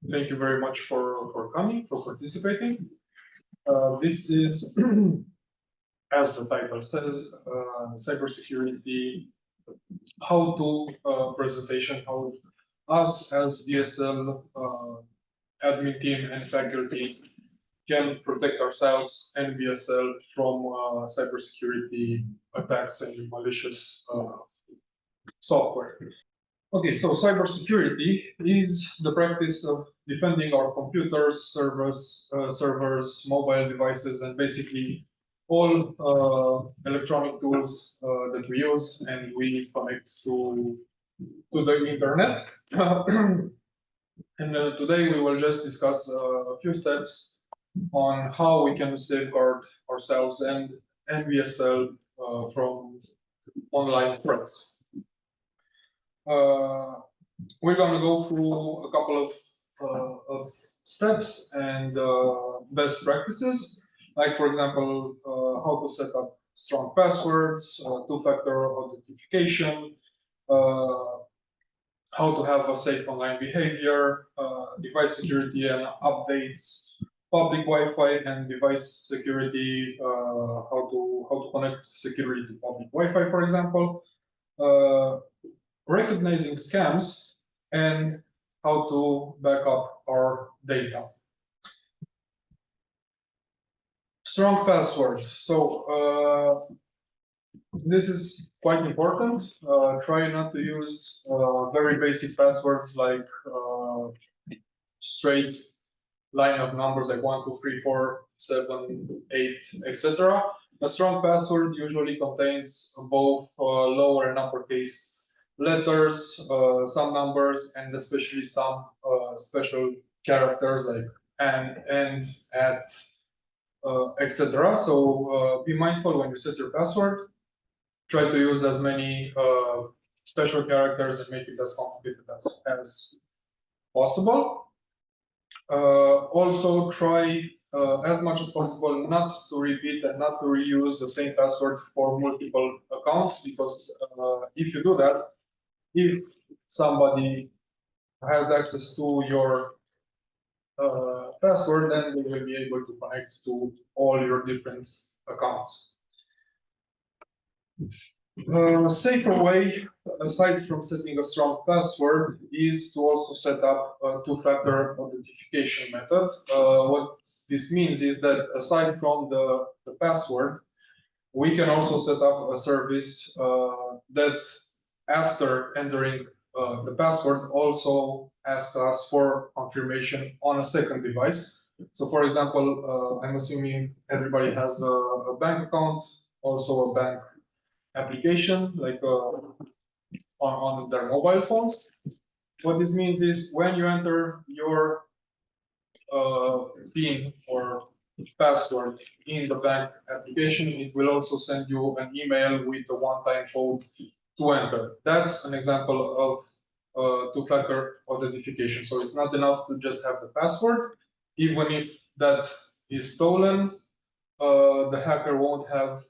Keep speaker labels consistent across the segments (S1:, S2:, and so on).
S1: Thank you very much for coming, for participating. This is, as the title says, cybersecurity how-to presentation, how us as BSL admin team and faculty can protect ourselves and BSL from cybersecurity attacks and malicious software. Okay, so cybersecurity is the practice of defending our computers, servers, mobile devices, and basically all electronic tools that we use and we connect to the internet. And today we will just discuss a few steps on how we can safeguard ourselves and NBSL from online threats. We're going to go through a couple of steps and best practices, like, for example, how to set up strong passwords, two-factor authentication, how to have a safe online behavior, device security and updates, public Wi-Fi and device security, how to connect security to public Wi-Fi, for example, recognizing scams, and how to back up our data. Strong passwords. So this is quite important. Try not to use very basic passwords like straight line of numbers like 1, 2, 3, 4, 7, 8, etc. A strong password usually contains both lower and uppercase letters, some numbers, and especially some special characters like and, at, etc. So be mindful when you set your password. Try to use as many special characters and make it as complicated as possible. Also try as much as possible not to repeat and not to reuse the same password for multiple accounts, because if you do that, if somebody has access to your password, then they will be able to connect to all your different accounts. A safer way, aside from setting a strong password, is to also set up a two-factor authentication method. What this means is that aside from the password, we can also set up a service that, after entering the password, also asks us for confirmation on a second device. So, for example, I'm assuming everybody has a bank account, also a bank application, like on their mobile phones. What this means is when you enter your PIN or password in the bank application, it will also send you an email with a one-time code to enter. That's an example of two-factor authentication. So it's not enough to just have the password. Even if that is stolen, the hacker won't have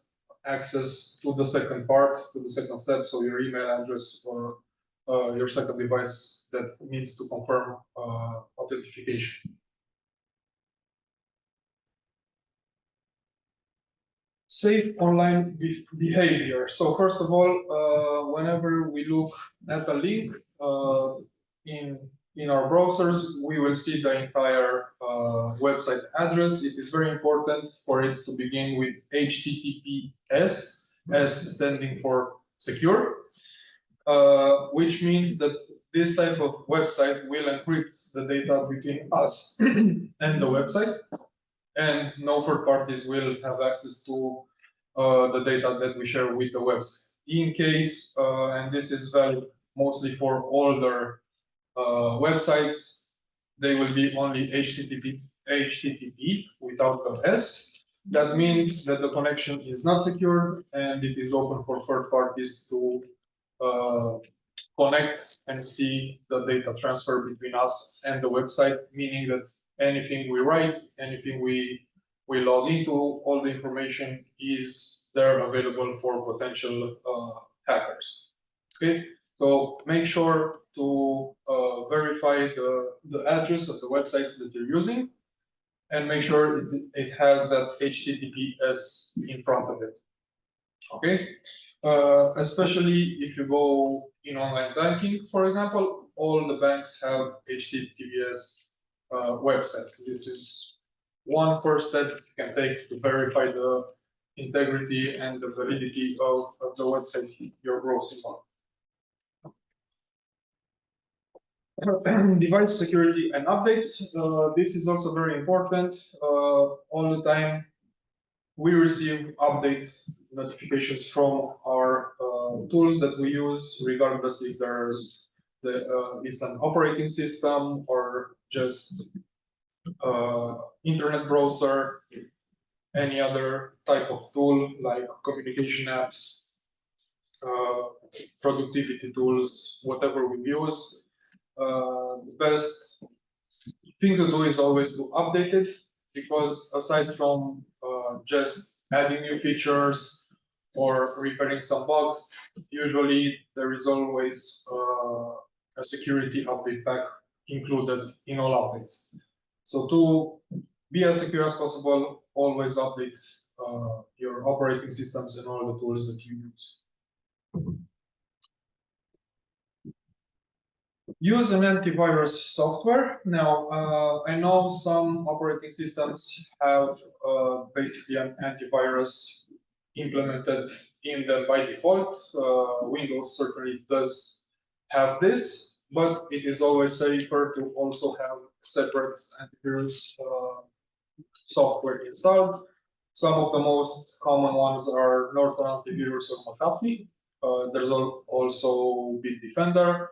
S1: access to the second part, to the second step, so your email address or your second device that needs to confirm authentication. Safe online behavior. So first of all, whenever we look at a link in our browsers, we will see the entire website address. It is very important for it to begin with HTTPS, S standing for secure, which means that this type of website will encrypt the data between us and the website, and no third parties will have access to the data that we share with the website. In case, and this is valid mostly for older websites, they will be only HTTP without the S. That means that the connection is not secure and it is open for third parties to connect and see the data transfer between us and the website, meaning that anything we write, anything we log into, all the information is there available for potential hackers. Okay, So make sure to verify the address of the websites that you're using, and make sure it has that HTTPS in front of it. Okay, especially if you go in online banking, for example, all the banks have HTTPS websites. This is one first step you can take to verify the integrity and the validity of the website you're browsing on. Device security and updates. This is also very important. All the time we receive update notifications from our tools that we use, regardless if there's it's an operating system or just internet browser, any other type of tool like communication apps, productivity tools, whatever we use. The best thing to do is always to update it, because aside from just adding new features or repairing some bugs, usually there is always a security update pack included in all updates. So to be as secure as possible, always update your operating systems and all the tools that you use. Use an antivirus software. Now, I know some operating systems have basically an antivirus implemented in them by default. Windows certainly does have this, but it is always safer to also have separate antivirus software installed. Some of the most common ones are Norton Antivirus or McAfee. There's also Bitdefender.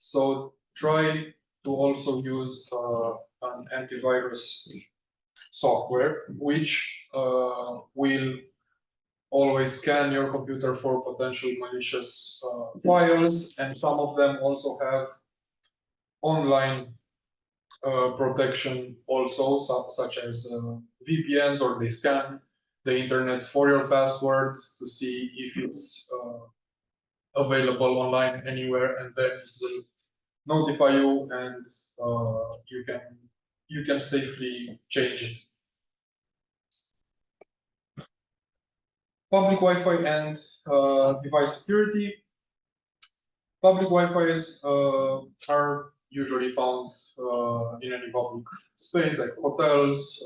S1: So try to also use an antivirus software, which will always scan your computer for potential malicious files, and some of them also have online protection also, such as VPNs, or they scan the internet for your password to see if it's available online anywhere, and then it will notify you, and you can safely change it. Public Wi-Fi and device security. Public Wi-Fi's are usually found in any public space, like hotels,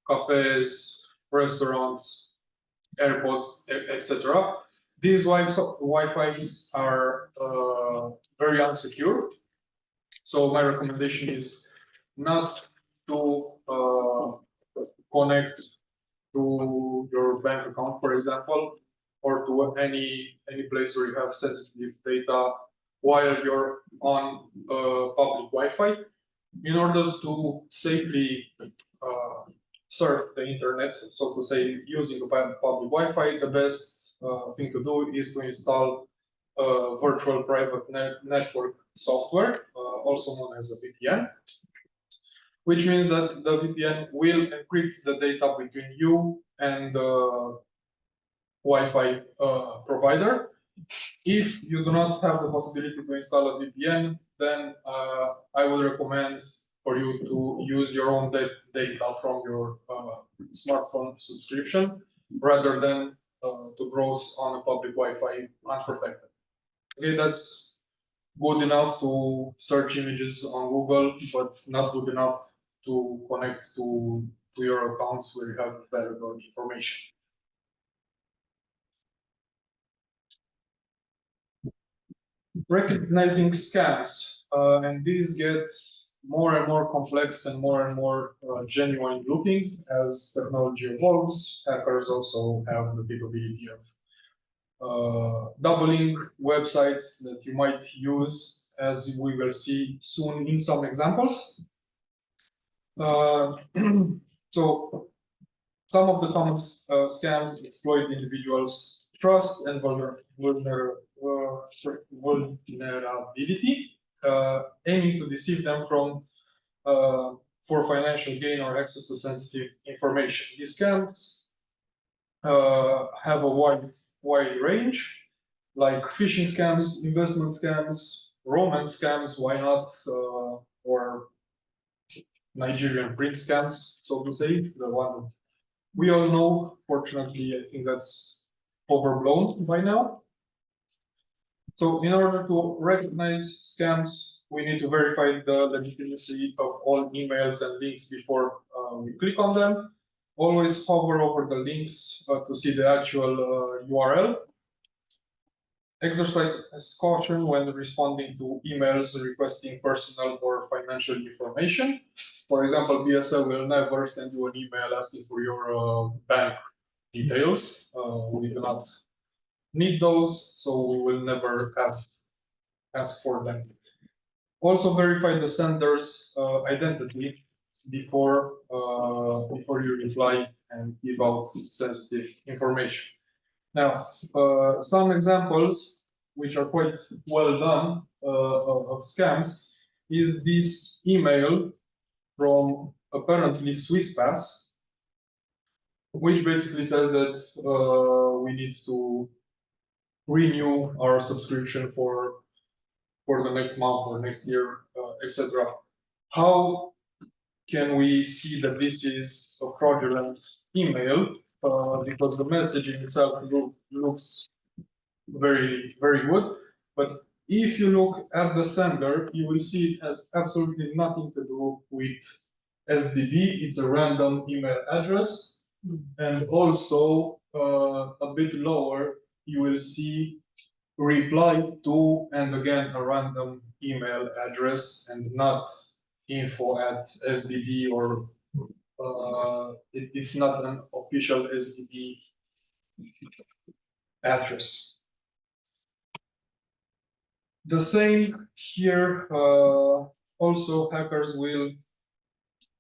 S1: cafes, restaurants, airports, etc. These Wi-Fi's are very unsecure. So my recommendation is not to connect to your bank account, for example, or to any place where you have sensitive data while you're on public Wi-Fi. In order to safely surf the internet, so to say, using the public Wi-Fi, the best thing to do is to install virtual private network software, also known as a VPN, which means that the VPN will encrypt the data between you and the Wi-Fi provider. If you do not have the possibility to install a VPN, then I would recommend for you to use your own data from your smartphone subscription, rather than to browse on a public Wi-Fi unprotected. Okay, that's good enough to search images on Google, but not good enough to connect to your accounts where you have valuable information. Recognizing scams, and these get more and more complex and more genuine looking as technology evolves. Hackers also have the capability of doubling websites that you might use, as we will see soon in some examples. So some of the common scams exploit individuals' trust and vulnerability, aiming to deceive them for financial gain or access to sensitive information. These scams have a wide range. like phishing scams, investment scams, romance scams, why not, or Nigerian print scams, so to say, the one that we all know. Fortunately, I think that's overblown by now. So in order to recognize scams, we need to verify the legitimacy of all emails and links before we click on them. Always hover over the links to see the actual URL. Exercise caution when responding to emails requesting personal or financial information. For example, BSL will never send you an email asking for your bank details. We do not need those, so we will never ask for them. Also verify the sender's identity before you reply and give out sensitive information. Now, some examples which are quite well done of scams is this email from apparently SwissPass, which basically says that we need to renew our subscription for the next month or next year, etc. How can we see that this is a fraudulent email? Because the messaging itself looks very, very good. But if you look at the sender, you will see it has absolutely nothing to do with SDB. It's a random email address. And also a bit lower, you will see reply to, and again, a random email address and not info@sdb, or it's not an official SDB address. The same here. Also, hackers will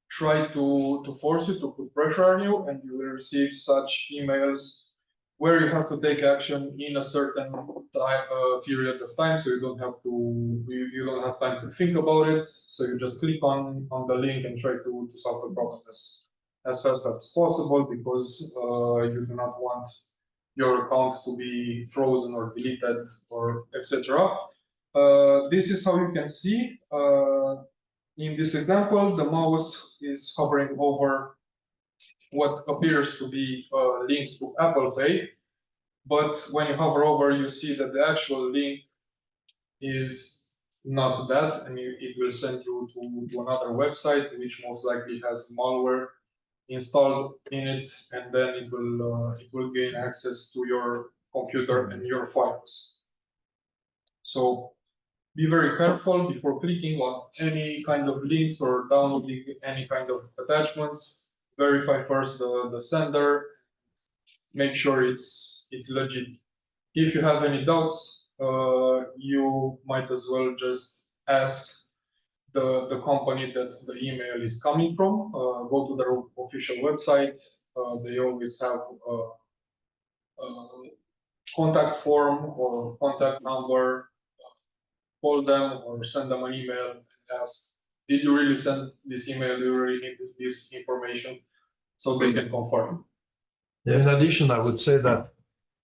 S1: try to force you to put pressure on you, and you will receive such emails where you have to take action in a certain period of time, so you don't have time to think about it. So you just click on the link and try to solve the problem as fast as possible, because you do not want your account to be frozen or deleted or etc. This is how you can see. In this example, the mouse is hovering over what appears to be linked to Apple Pay, but when you hover over, you see that the actual link is not that, and it will send you to another website, which most likely has malware installed in it, and then it will gain access to your computer and your files. So be very careful before clicking on any kind of links or downloading any kind of attachments. Verify first the sender. Make sure it's legit. If you have any doubts, you might as well just ask the company that the email is coming from. Go to their official website. They always have a contact form or contact number. Call them or send them an email and ask, did you really send this email? Do you really need this information? So they can confirm.
S2: In addition, I would say that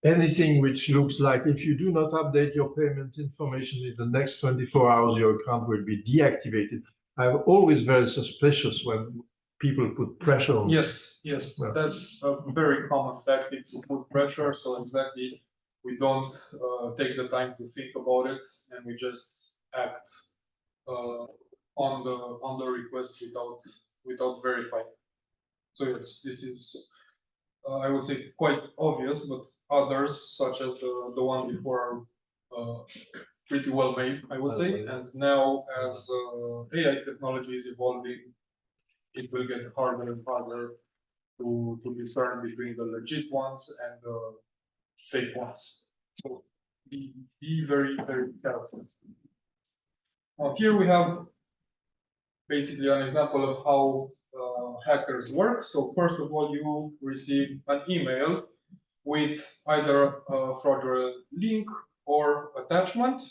S2: anything which looks like, if you do not update your payment information in the next 24 hours, your account will be deactivated. I'm always very suspicious when people put pressure on.
S1: Yes, well, that's a very common tactic, to put pressure. So exactly, we don't take the time to think about it, and we just act on the request without verifying. So yes, this is I would say quite obvious, but others, such as the one before, are pretty well made, I would say. And now, as AI technology is evolving, it will get harder and harder to discern between the legit ones and the fake ones. So be very, very careful. Now here we have basically an example of how hackers work. So first of all, you receive an email with either a fraudulent link or attachment.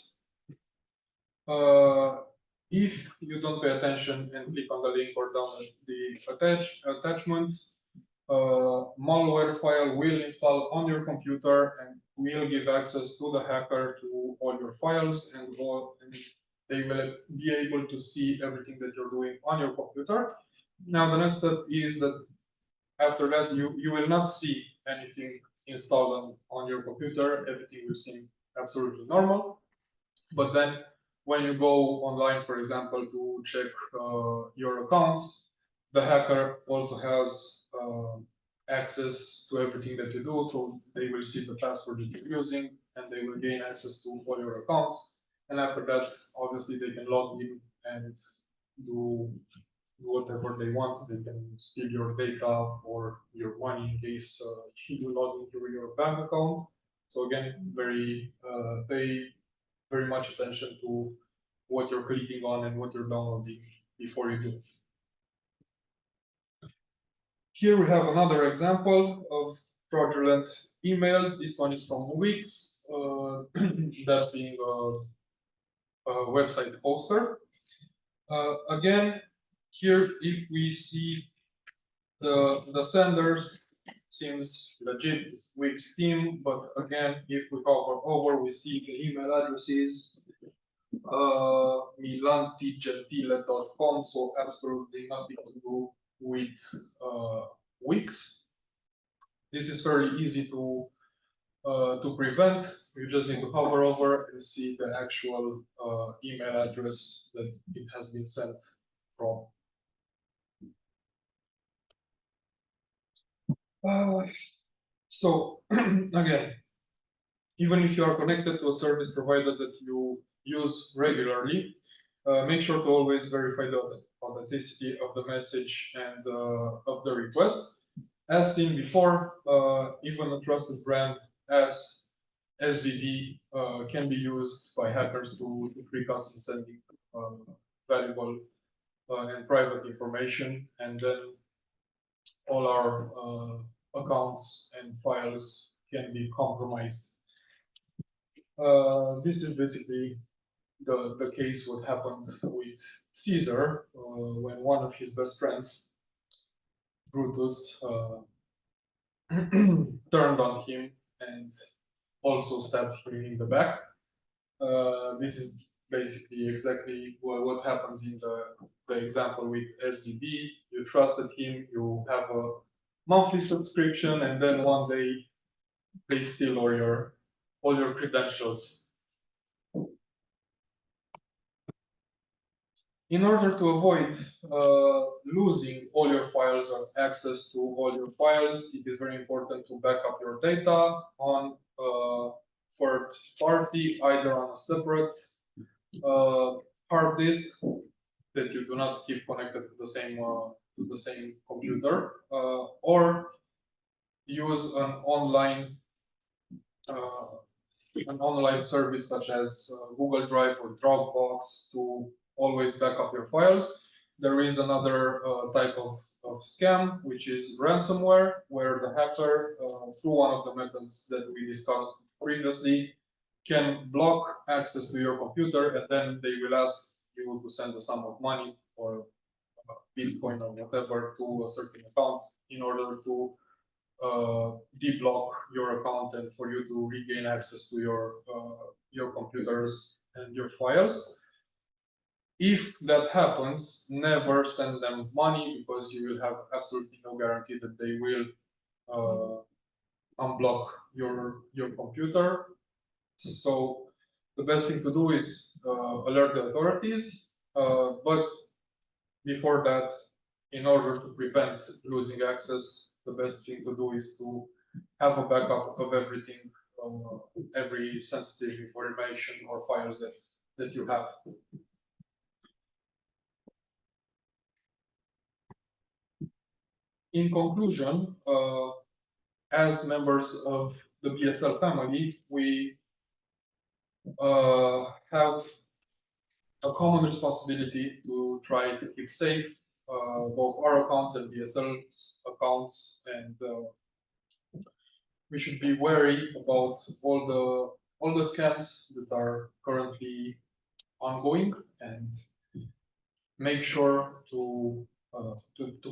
S1: If you don't pay attention and click on the link or download the attachment, malware file will install on your computer and will give access to the hacker to all your files, and they will be able to see everything that you're doing on your computer. Now, the next step is that after that, you will not see anything installed on your computer. Everything will seem absolutely normal. But then when you go online, for example, to check your accounts, the hacker also has access to everything that you do. So they will see the password that you're using and they will gain access to all your accounts. And after that, obviously, they can log in and do whatever they want. They can steal your data or your money in case you log into your bank account. So again, pay very much attention to what you're clicking on and what you're downloading before you do it. Here we have another example of fraudulent emails. This one is from Wix, that being a website poster. Again, here if we see the sender seems legit Wix team, but again, if we hover over, we see the email addresses milantigentile.com, so absolutely nothing to do with Wix. This is fairly easy to prevent. You just need to hover over and see the actual email address that it has been sent from. So again, even if you are connected to a service provider that you use regularly, make sure to always verify the authenticity of the message and of the request. As seen before, even a trusted brand as SBV can be used by hackers to trick us in sending valuable and private information, and then all our accounts and files can be compromised. This is basically the case what happened with Caesar when one of his best friends, Brutus, turned on him and also stabbed him in the back. This is basically exactly what happens in the example with SDB. You trusted him, you have a monthly subscription, and then one day they steal all your credentials. In order to avoid losing all your files or access to all your files, it is very important to back up your data on a third party, either on a separate hard disk that you do not keep connected to the same computer, or use an online service such as Google Drive or Dropbox to always back up your files. There is another type of scam, which is ransomware, where the hacker, through one of the methods that we discussed previously, can block access to your computer, and then they will ask you to send a sum of money or Bitcoin or whatever to a certain account in order to deblock your account and for you to regain access to your computers and your files. If that happens, never send them money, because you will have absolutely no guarantee that they will unblock your computer. So the best thing to do is alert the authorities, but before that, in order to prevent losing access, the best thing to do is to have a backup of everything, every sensitive information or files that you have. In conclusion, as members of the BSL family, we have a common responsibility to try to keep safe both our accounts and BSL's accounts, and we should be wary about all the scams that are currently ongoing, and make sure to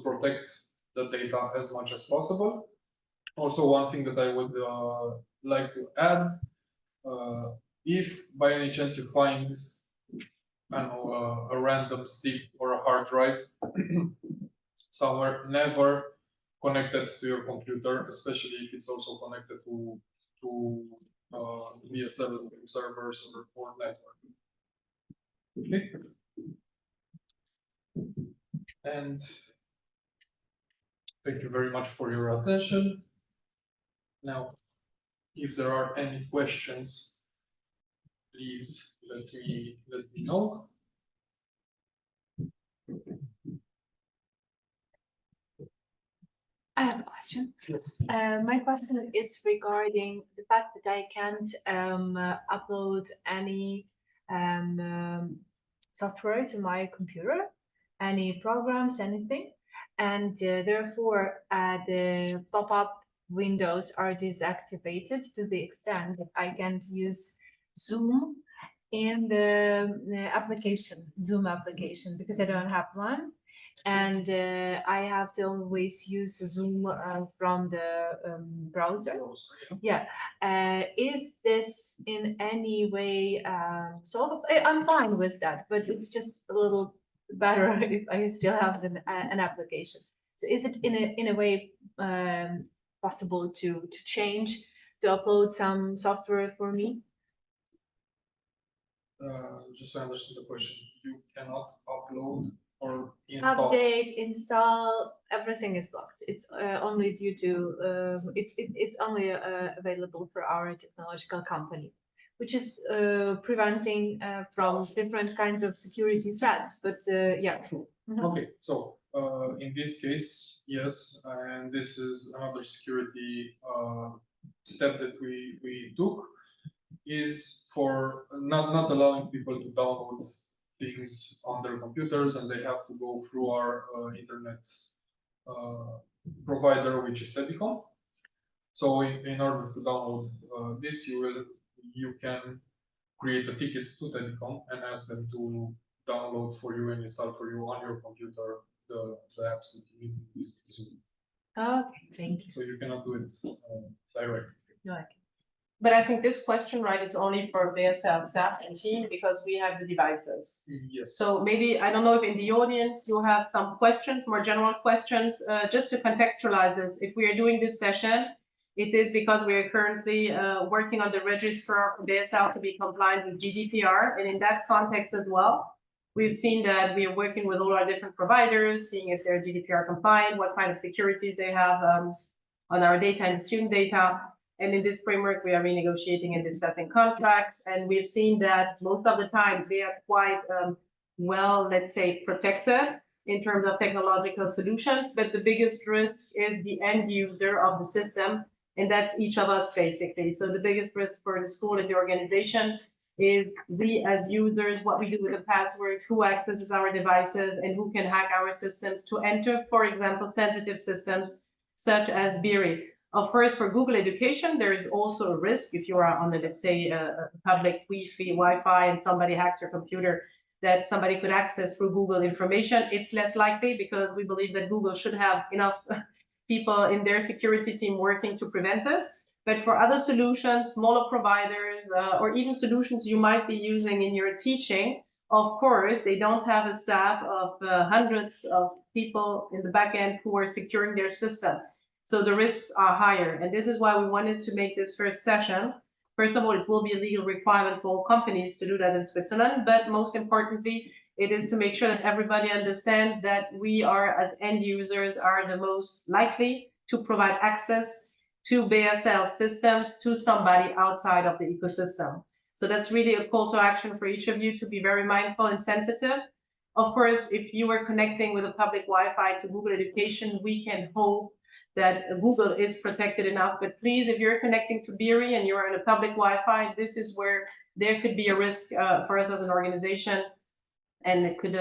S1: protect the data as much as possible. Also, one thing that I would like to add, if by any chance you find, I don't know, a random stick or a hard drive somewhere, never connected to your computer, especially if it's also connected to BSL servers or network. Okay. And thank you very much for your attention. Now, if there are any questions, please let me know.
S3: I have a question.
S1: Yes.
S3: My question is regarding the fact that I can't upload any software to my computer, any programs, anything, and therefore the pop-up windows are deactivated to the extent that I can't use Zoom in the application, Zoom application, because I don't have one. And I have to always use Zoom from the browser. Yeah. Is this in any way solved? I'm fine with that, but it's just a little better if I still have an application. So is it in a way possible to change, to upload some software for me?
S1: Just to understand the question, you cannot upload or install.
S3: Update, install, everything is blocked. It's only due to it's only available for our technological company, which is preventing from different kinds of security threats. But yeah, true.
S1: Okay, so in this case, yes, and this is another security step that we took, is for not allowing people to download things on their computers, and they have to go through our internet provider, which is Telecom. So in order to download this, you can create a ticket to Telecom and ask them to download for you and install for you on your computer the apps that you need in this Zoom.
S3: Okay, thank you.
S1: So you cannot do it directly.
S3: No, I can.
S4: But I think this question, right, it's only for BSL staff and team because we have the devices.
S1: Yes.
S4: So maybe, I don't know if in the audience you have some questions, more general questions, just to contextualize this. If we are doing this session, it is because we are currently working on the register for BSL to be compliant with GDPR. And in that context as well, we've seen that we are working with all our different providers, seeing if they're GDPR compliant, what kind of securities they have on our data and student data. And in this framework, we are renegotiating and discussing contracts. And we've seen that most of the time they are quite well, let's say, protected in terms of technological solutions. But the biggest risk is the end user of the system. And that's each of us, basically. So the biggest risk for the school and the organization is we as users, what we do with the password, who accesses our devices, and who can hack our systems to enter, for example, sensitive systems such as BSL. Of course, for Google Education, there is also a risk if you are on a, let's say, a public Wi-Fi and somebody hacks your computer, that somebody could access through Google information. It's less likely because we believe that Google should have enough people in their security team working to prevent this. But for other solutions, smaller providers, or even solutions you might be using in your teaching, of course, they don't have a staff of hundreds of people in the back end who are securing their system. So the risks are higher. And this is why we wanted to make this first session. First of all, it will be a legal requirement for all companies to do that in Switzerland. But most importantly, it is to make sure that everybody understands that we are, as end users, are the most likely to provide access to BSL systems to somebody outside of the ecosystem. So that's really a call to action for each of you to be very mindful and sensitive. Of course, if you are connecting with a public Wi-Fi to Google Education, we can hope that Google is protected enough. But please, if you're connecting to BSL and you're on a public Wi-Fi, this is where there could be a risk for us as an organization, and it could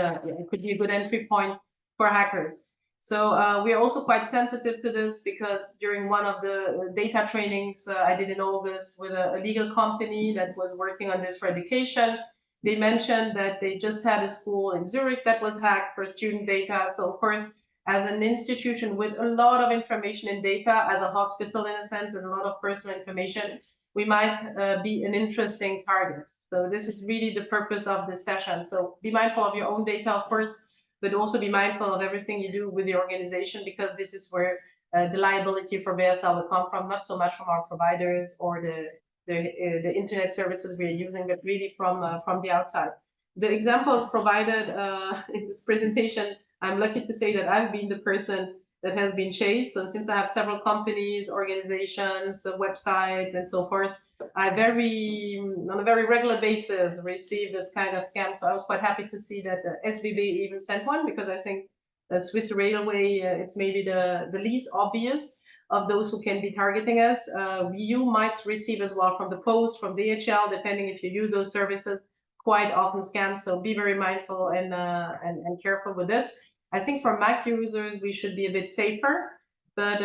S4: be a good entry point for hackers. So we are also quite sensitive to this because during one of the data trainings I did in August with a legal company that was working on this for education, they mentioned that they just had a school in Zurich that was hacked for student data. So of course, as an institution with a lot of information and data, as a hospital in a sense, and a lot of personal information, we might be an interesting target. So this is really the purpose of this session. So be mindful of your own data, of course, but also be mindful of everything you do with the organization, because this is where the liability for BSL will come from, not so much from our providers or the internet services we're using, but really from the outside. The examples provided in this presentation, I'm lucky to say that I've been the person that has been chased. So since I have several companies, organizations, websites, and so forth, I on a very regular basis receive this kind of scam. So I was quite happy to see that the SBB even sent one, because I think the Swiss Railway, it's maybe the least obvious of those who can be targeting us. You might receive as well from the Post, from DHL, depending if you use those services, quite often scams. So be very mindful and careful with this. I think for Mac users, we should be a bit safer, but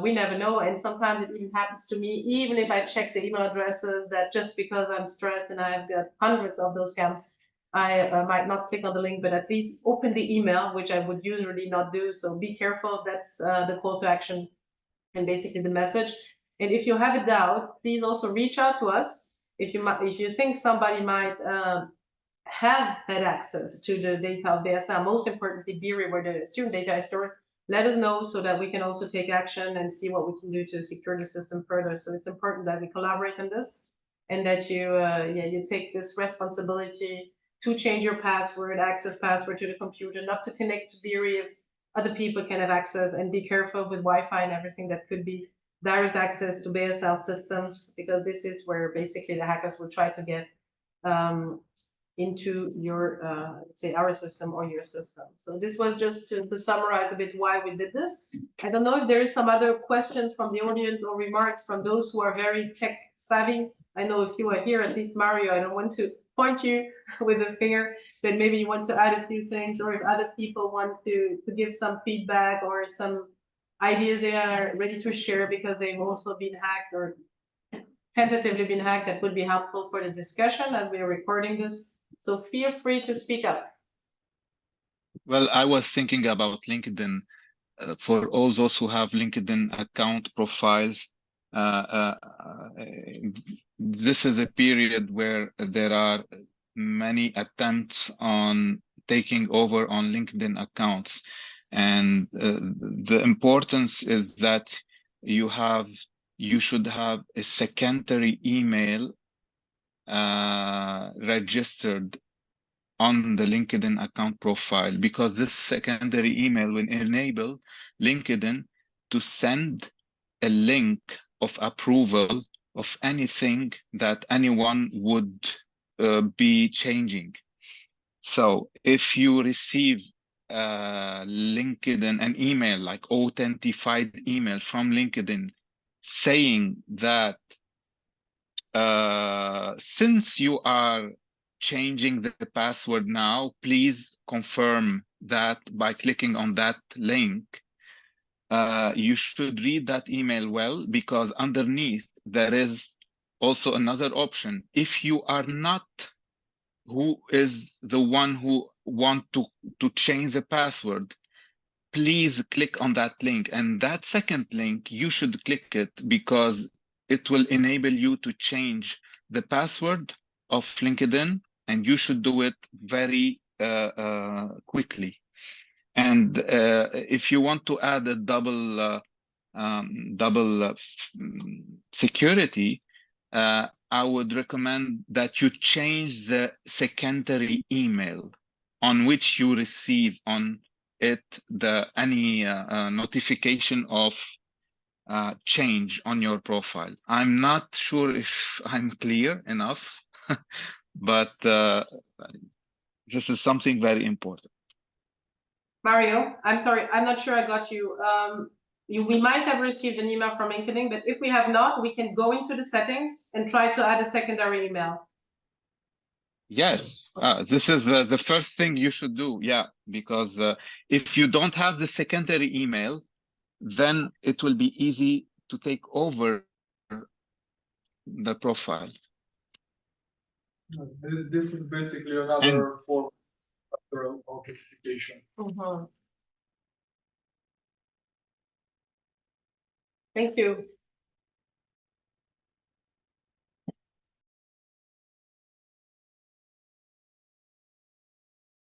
S4: we never know. And sometimes it even happens to me, even if I check the email addresses, that just because I'm stressed and I've got hundreds of those scams, I might not click on the link, but at least open the email, which I would usually not do. So be careful. That's the call to action and basically the message. And if you have a doubt, please also reach out to us. If you think somebody might have had access to the data of BSL, most importantly, BERI, where the student data is stored, let us know so that we can also take action and see what we can do to secure the system further. So it's important that we collaborate on this, and that you take this responsibility to change your password, access password to the computer, not to connect to BERI if other people can have access, and be careful with Wi-Fi and everything that could be direct access to BSL systems, because this is where basically the hackers will try to get into your, let's say, our system or your system. So this was just to summarize a bit why we did this. I don't know if there is some other questions from the audience or remarks from those who are very tech savvy. I know if you are here, at least Mario, I don't want to point you with a finger, but maybe you want to add a few things, or if other people want to give some feedback or some ideas they are ready to share because they've also been hacked or tentatively been hacked, that would be helpful for the discussion as we are recording this. So feel free to speak up.
S5: Well, I was thinking about LinkedIn. For all those who have LinkedIn account profiles, this is a period where there are many attempts on taking over on LinkedIn accounts. And the importance is that you should have a secondary email registered on the LinkedIn account profile, because this secondary email will enable LinkedIn to send a link of approval of anything that anyone would be changing. So if you receive LinkedIn, an email, like authentified email from LinkedIn saying that since you are changing the password now, please confirm that by clicking on that link. You should read that email well, because underneath there is also another option. If you are not who is the one who want to change the password, please click on that link. And that second link, you should click it, because it will enable you to change the password of LinkedIn, and you should do it very quickly. And if you want to add a double security, I would recommend that you change the secondary email on which you receive on it any notification of change on your profile. I'm not sure if I'm clear enough, but this is something very important.
S4: Mario, I'm sorry, I'm not sure I got you. We might have received an email from LinkedIn, but if we have not, we can go into the settings and try to add a secondary email.
S5: Yes, this is the first thing you should do. Yeah, because if you don't have the secondary email, then it will be easy to take over the profile.
S1: This is basically another form of authentication.
S4: Thank you.